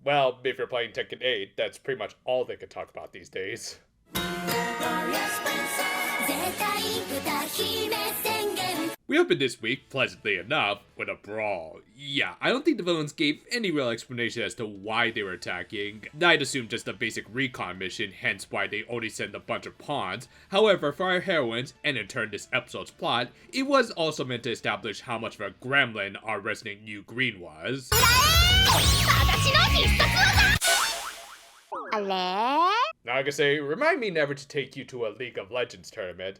Well, if you're playing Tekken 8, that's pretty much all they could talk about these days. We opened this week, pleasantly enough, with a brawl. Yeah, I don't think the villains gave any real explanation as to why they were attacking. I'd assume just a basic recon mission, hence why they only sent a bunch of pawns. However, for our heroines, and in turn this episode's plot, it was also meant to establish how much of a gremlin our resident new green was. Nagase, remind me never to take you to a League of Legends tournament.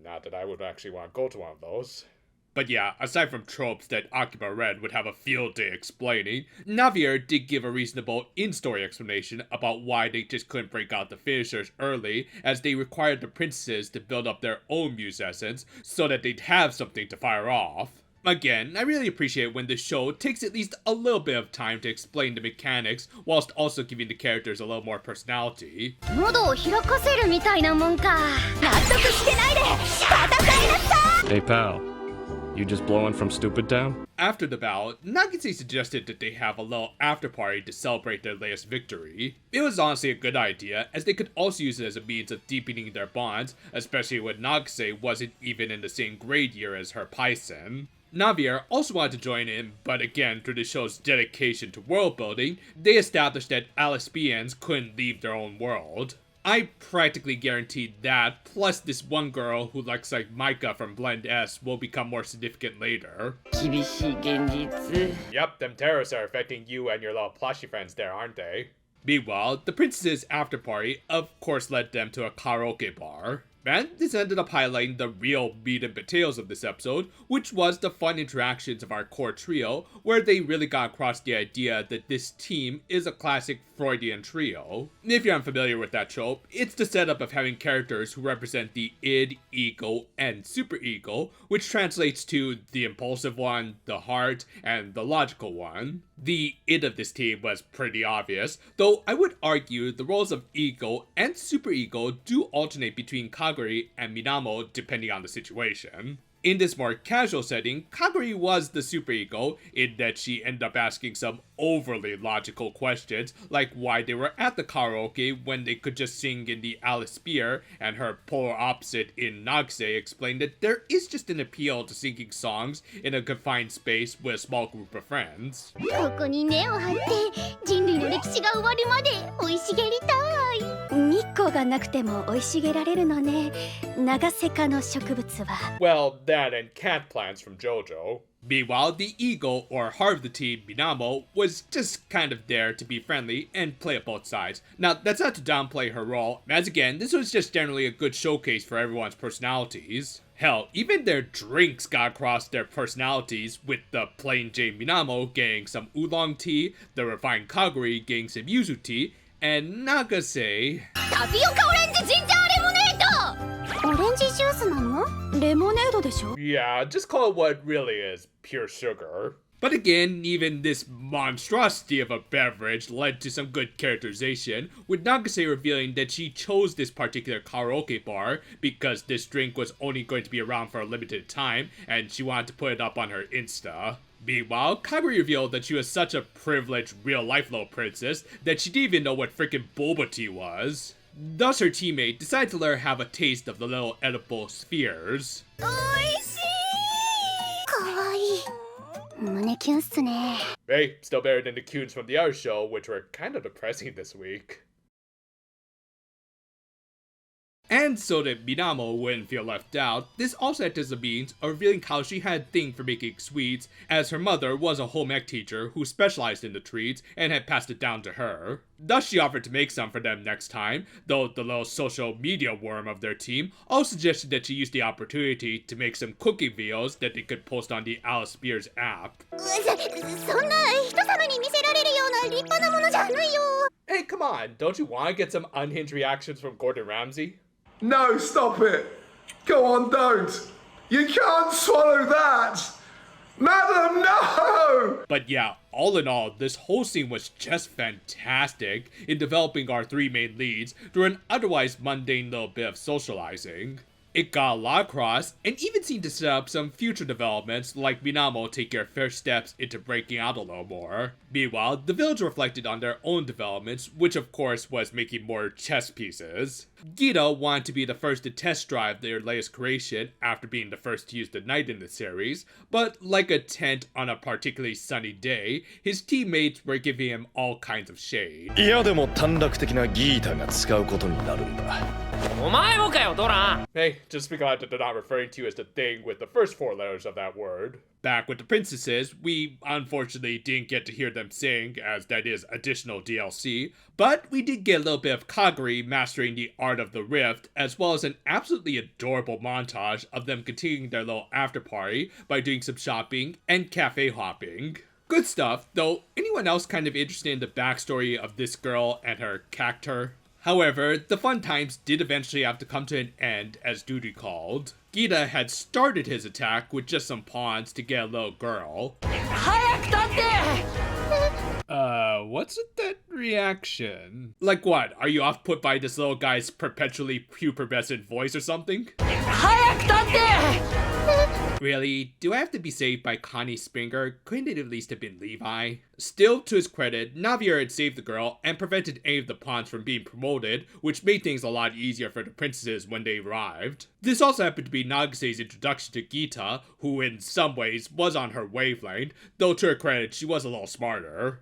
Not that I would actually want to go to one of those. But yeah, aside from tropes that Akiba Red would have a field day explaining, Navier did give a reasonable in-story explanation about why they just couldn't break out the finishers early, as they required the princesses to build up their own muse essence so that they'd have something to fire off. Again, I really appreciate when the show takes at least a little bit of time to explain the mechanics, whilst also giving the characters a little more personality. Hey pal, you just blowing from Stupid Town? After the battle, Nagase suggested that they have a little after party to celebrate their latest victory. It was honestly a good idea, as they could also use it as a means of deepening their bonds, especially when Nagase wasn't even in the same grade year as her Paisen. Navier also wanted to join in, but again, through the show's dedication to world building, they established that Alispians couldn't leave their own world. I practically guaranteed that, plus this one girl who looks like Micah from Blend S will become more significant later. Yep, them terrorists are affecting you and your little plushie friends there, aren't they? Meanwhile, the princesses' after party of course led them to a karaoke bar. And this ended up highlighting the real meat and potatoes of this episode, which was the fun interactions of our core trio, where they really got across the idea that this team is a classic Freudian trio. If you're unfamiliar with that trope, it's the setup of having characters who represent the id, ego, and superego, which translates to the impulsive one, the heart, and the logical one. The id of this team was pretty obvious, though I would argue the roles of ego and superego do alternate between Kaguri and Minamo depending on the situation. In this more casual setting, Kaguri was the superego in that she ended up asking some overly logical questions, like why they were at the karaoke when they could just sing in the Alice Spear, and her polar opposite in Nagase explained that there is just an appeal to singing songs in a confined space with a small group of friends. Well, that and cat plants from JoJo. Meanwhile, the ego, or heart of the team, Minamo, was just kind of there to be friendly and play at both sides. Now, that's not to downplay her role, as again, this was just generally a good showcase for everyone's personalities. Hell, even their drinks got across their personalities, with the plain Jane Minamo getting some oolong tea, the refined Kaguri getting some yuzu tea, and Nagase... Yeah, just call it what it really is, pure sugar. But again, even this monstrosity of a beverage led to some good characterization, with Nagase revealing that she chose this particular karaoke bar because this drink was only going to be around for a limited time, and she wanted to put it up on her Insta. Meanwhile, Kaguri revealed that she was such a privileged real-life little princess that she didn't even know what frickin' boba tea was. Thus, her teammate decided to let her have a taste of the little edible spheres. Hey, still better than the cues from the other show, which were kind of depressing this week. And so that Minamo wouldn't feel left out, this also acted as a means of revealing how she had a thing for making sweets, as her mother was a home ec teacher who specialized in the treats and had passed it down to her. Thus she offered to make some for them next time, though the little social media worm of their team also suggested that she use the opportunity to make some cooking videos that they could post on the Alice Spears app. Hey, come on, don't you want to get some unhinged reactions from Gordon Ramsay? No, stop it! Go on, don't! You can't swallow that! Madam, no! But yeah, all in all, this whole scene was just fantastic in developing our three main leads through an otherwise mundane little bit of socializing. It got a lot across, and even seemed to set up some future developments like Minamo taking her first steps into breaking out a little more. Meanwhile, the village reflected on their own developments, which of course was making more chess pieces. Gita wanted to be the first to test drive their latest creation after being the first to use the knight in the series, but like a tent on a particularly sunny day, his teammates were giving him all kinds of shade. いやでも短絡的なギータが使うことになるんだ。お前もかよ、ドラン。 Hey, just be glad that they're not referring to you as the thing with the first 4 letters of that word. Back with the princesses, we unfortunately didn't get to hear them sing, as that is additional DLC, but we did get a little bit of Kaguri mastering the art of the rift, as well as an absolutely adorable montage of them continuing their little after party by doing some shopping and cafe hopping. Good stuff, though anyone else kind of interested in the backstory of this girl and her character? However, the fun times did eventually have to come to an end as duty called. Gita had started his attack with just some pawns to get a little girl. What's with that reaction? Like what, are you off put by this little guy's perpetually pubescent voice or something? Really? Do I have to be saved by Connie Springer? Couldn't it at least have been Levi? Still, to his credit, Navier had saved the girl and prevented any of the pawns from being promoted, which made things a lot easier for the princesses when they arrived. This also happened to be Nagase's introduction to Gita, who in some ways was on her wavelength, though to her credit, she was a little smarter.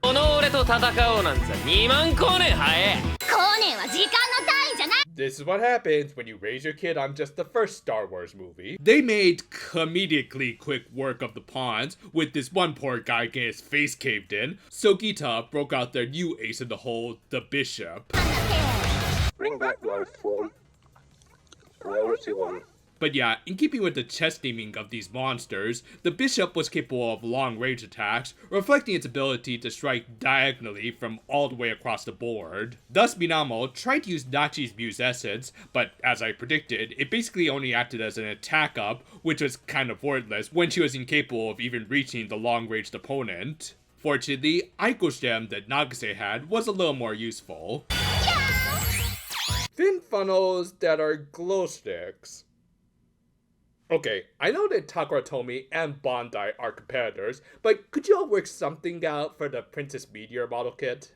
This is what happens when you raise your kid on just the first Star Wars movie. They made comedically quick work of the pawns, with this one poor guy getting his face caved in, so Gita broke out their new ace in the hole, the bishop. Bring back life form. Priority 1. But yeah, in keeping with the chess theming of these monsters, the bishop was capable of long-range attacks, reflecting its ability to strike diagonally from all the way across the board. Thus, Minamo tried to use Nachi's Muse Essence, but as I predicted, it basically only acted as an attack up, which was kind of worthless when she was incapable of even reaching the long-ranged opponent. Fortunately, Aiko's gem that Nagase had was a little more useful. Thin funnels that are glow sticks. Okay, I know that Takaratomi and Bandai are competitors, but could you all work something out for the Princess Meteor model kit?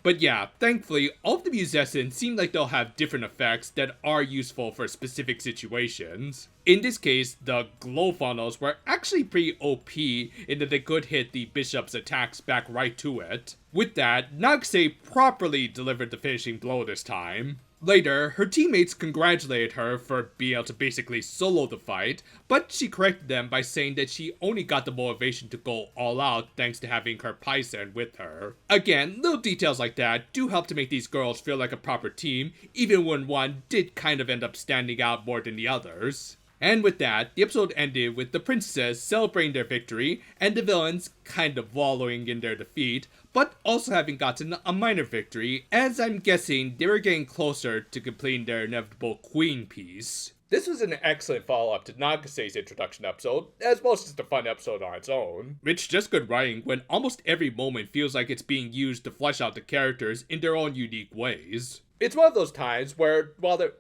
But yeah, thankfully, all of the Musessins seem like they'll have different effects that are useful for specific situations. In this case, the glow funnels were actually pretty OP in that they could hit the bishop's attacks back right to it. With that, Nagase properly delivered the finishing blow this time. Later, her teammates congratulated her for being able to basically solo the fight, but she corrected them by saying that she only got the motivation to go all out thanks to having her Paisen with her. Again, little details like that do help to make these girls feel like a proper team, even when one did kind of end up standing out more than the others. And with that, the episode ended with the princesses celebrating their victory and the villains kind of wallowing in their defeat, but also having gotten a minor victory, as I'm guessing they were getting closer to completing their inevitable queen piece. This was an excellent follow-up to Nagase's introduction episode, as well as just a fun episode on its own. It's just good writing when almost every moment feels like it's being used to flesh out the characters in their own unique ways. It's one of those times where, while there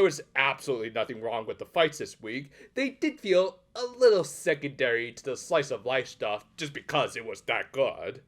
was absolutely nothing wrong with the fights this week, they did feel a little secondary to the slice of life stuff just because it was that good.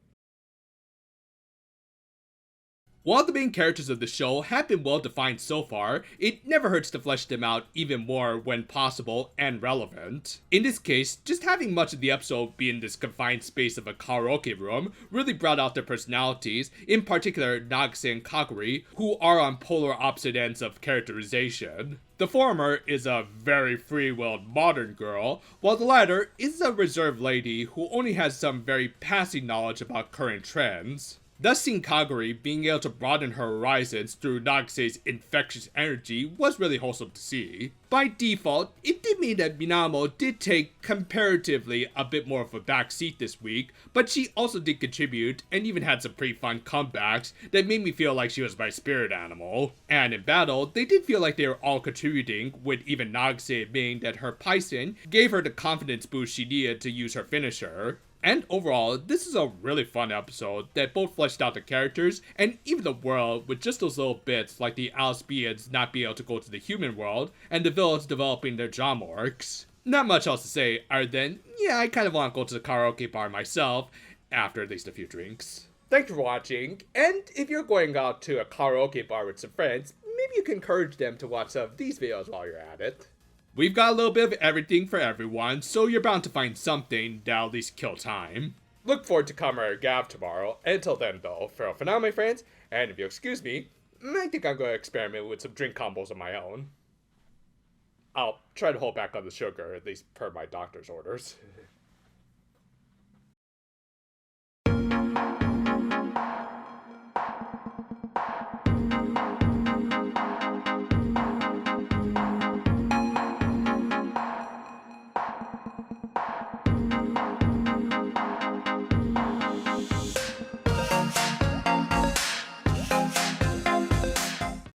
While the main characters of the show have been well defined so far, it never hurts to flesh them out even more when possible and relevant. In this case, just having much of the episode be in this confined space of a karaoke room really brought out their personalities, in particular Nagase and Kaguri, who are on polar opposite ends of characterization. The former is a very free-willed modern girl, while the latter is a reserved lady who only has some very passing knowledge about current trends. Thus, seeing Kaguri being able to broaden her horizons through Nagase's infectious energy was really wholesome to see. By default, it did mean that Minamo did take comparatively a bit more of a backseat this week, but she also did contribute and even had some pretty fun comebacks that made me feel like she was my spirit animal. And in battle, they did feel like they were all contributing, with even Nagase admitting that her Paisen gave her the confidence boost she needed to use her finisher. And overall, this is a really fun episode that both fleshed out the characters and even the world with just those little bits like the Alspians not being able to go to the human world and the villains developing their job arcs. Not much else to say other than, yeah, I kind of want to go to the karaoke bar myself after at least a few drinks. Thanks for watching, and if you're going out to a karaoke bar with some friends, maybe you can encourage them to watch some of these videos while you're at it. We've got a little bit of everything for everyone, so you're bound to find something that'll at least kill time. Look forward to Comrade Gav tomorrow. Until then, though, farewell for now, my friends, and if you'll excuse me, I think I'm going to experiment with some drink combos of my own. I'll try to hold back on the sugar, at least per my doctor's orders.